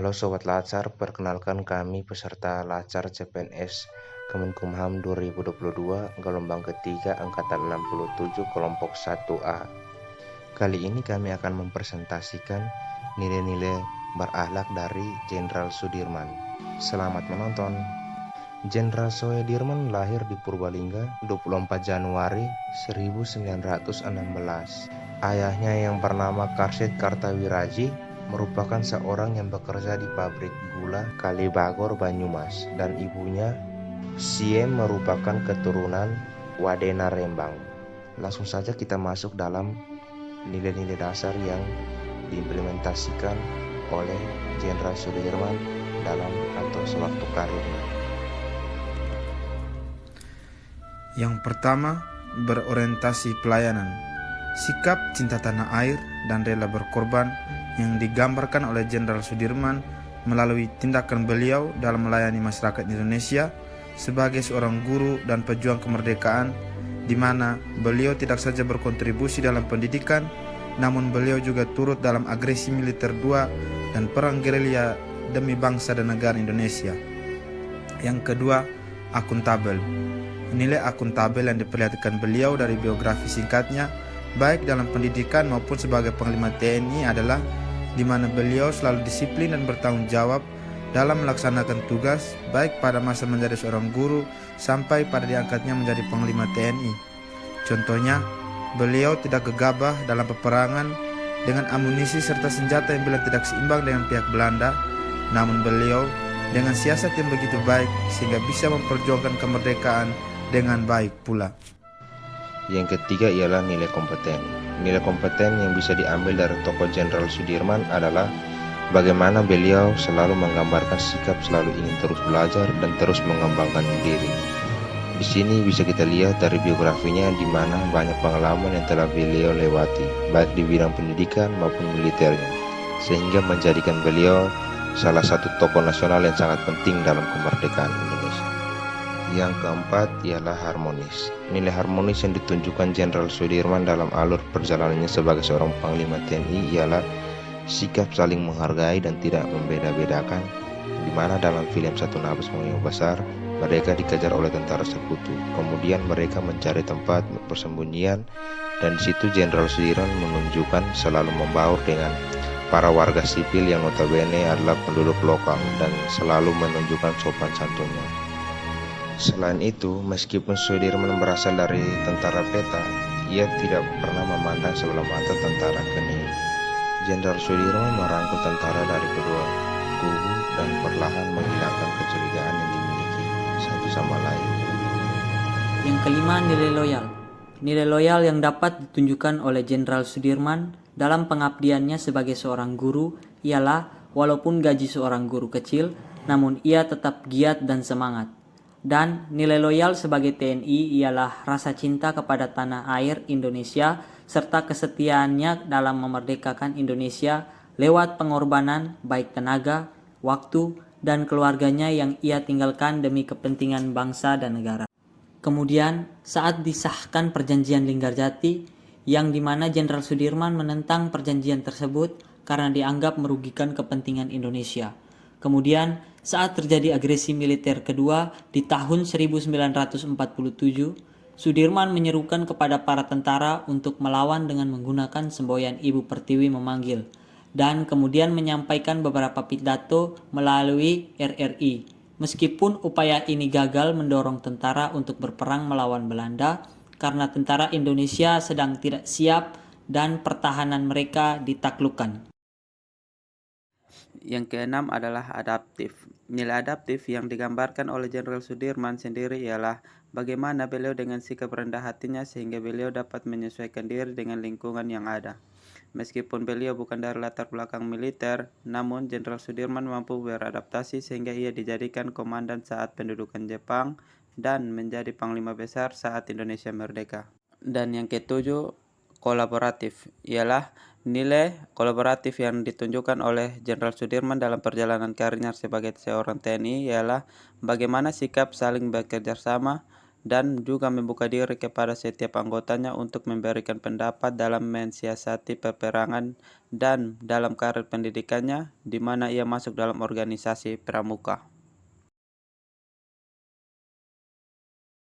Halo Sobat Lacar, perkenalkan kami peserta Lacar CPNS Kemenkumham 2022 gelombang ketiga angkatan 67 kelompok 1A. Kali ini kami akan mempresentasikan nilai-nilai berakhlak dari Jenderal Sudirman. Selamat menonton. Jenderal Sudirman lahir di Purbalingga 24 Januari 1916. Ayahnya yang bernama Karsid Kartawiraji merupakan seorang yang bekerja di pabrik gula Kalibagor Banyumas, dan ibunya Siem merupakan keturunan Wadena Rembang. Langsung saja kita masuk dalam nilai-nilai dasar yang diimplementasikan oleh Jenderal Sudirman dalam atau sewaktu karirnya. Yang pertama, berorientasi pelayanan. Sikap cinta tanah air dan rela berkorban yang digambarkan oleh Jenderal Sudirman melalui tindakan beliau dalam melayani masyarakat Indonesia sebagai seorang guru dan pejuang kemerdekaan, di mana beliau tidak saja berkontribusi dalam pendidikan, namun beliau juga turut dalam agresi militer II dan perang gerilya demi bangsa dan negara Indonesia. Yang kedua, akuntabel. Nilai akuntabel yang diperlihatkan beliau dari biografi singkatnya, baik dalam pendidikan maupun sebagai Panglima TNI, adalah di mana beliau selalu disiplin dan bertanggung jawab dalam melaksanakan tugas, baik pada masa menjadi seorang guru sampai pada diangkatnya menjadi Panglima TNI. Contohnya, beliau tidak gegabah dalam peperangan dengan amunisi serta senjata yang bila tidak seimbang dengan pihak Belanda, namun beliau dengan siasat yang begitu baik sehingga bisa memperjuangkan kemerdekaan dengan baik pula. Yang ketiga ialah nilai kompeten. Nilai kompeten yang bisa diambil dari tokoh Jenderal Sudirman adalah bagaimana beliau selalu menggambarkan sikap selalu ingin terus belajar dan terus mengembangkan diri. Di sini bisa kita lihat dari biografinya di mana banyak pengalaman yang telah beliau lewati, baik di bidang pendidikan maupun militernya, sehingga menjadikan beliau salah satu tokoh nasional yang sangat penting dalam kemerdekaan Indonesia. Yang keempat ialah harmonis. Nilai harmonis yang ditunjukkan Jenderal Sudirman dalam alur perjalanannya sebagai seorang Panglima TNI ialah sikap saling menghargai dan tidak membeda-bedakan, di mana dalam film Satu Nafas Menghayal Besar mereka dikejar oleh tentara sekutu. Kemudian mereka mencari tempat persembunyian, dan di situ Jenderal Sudirman menunjukkan selalu membaur dengan para warga sipil yang notabene adalah penduduk lokal dan selalu menunjukkan sopan santunnya. Selain itu, meskipun Sudirman berasal dari tentara peta, ia tidak pernah memandang sebelah mata tentara kening. Jenderal Sudirman merangkul tentara dari kedua kubu dan perlahan menghilangkan kecurigaan yang dimiliki satu sama lain. Yang kelima, nilai loyal. Nilai loyal yang dapat ditunjukkan oleh Jenderal Sudirman dalam pengabdiannya sebagai seorang guru ialah walaupun gaji seorang guru kecil, namun ia tetap giat dan semangat. Dan nilai loyal sebagai TNI ialah rasa cinta kepada tanah air Indonesia serta kesetiaannya dalam memerdekakan Indonesia lewat pengorbanan baik tenaga, waktu, dan keluarganya yang ia tinggalkan demi kepentingan bangsa dan negara. Kemudian saat disahkan perjanjian Linggarjati, yang dimana Jenderal Sudirman menentang perjanjian tersebut karena dianggap merugikan kepentingan Indonesia. Kemudian saat terjadi agresi militer kedua di tahun 1947, Sudirman menyerukan kepada para tentara untuk melawan dengan menggunakan semboyan Ibu Pertiwi memanggil, dan kemudian menyampaikan beberapa pidato melalui RRI. Meskipun upaya ini gagal mendorong tentara untuk berperang melawan Belanda karena tentara Indonesia sedang tidak siap dan pertahanan mereka ditaklukkan. Yang keenam adalah adaptif. Nilai adaptif yang digambarkan oleh Jenderal Sudirman sendiri ialah bagaimana beliau dengan sikap rendah hatinya sehingga beliau dapat menyesuaikan diri dengan lingkungan yang ada. Meskipun beliau bukan dari latar belakang militer, namun Jenderal Sudirman mampu beradaptasi sehingga ia dijadikan komandan saat pendudukan Jepang dan menjadi Panglima Besar saat Indonesia merdeka. Dan yang ketujuh, kolaboratif, ialah nilai kolaboratif yang ditunjukkan oleh Jenderal Sudirman dalam perjalanan karirnya sebagai seorang TNI ialah bagaimana sikap saling bekerja sama dan juga membuka diri kepada setiap anggotanya untuk memberikan pendapat dalam mensiasati peperangan dan dalam karir pendidikannya di mana ia masuk dalam organisasi pramuka.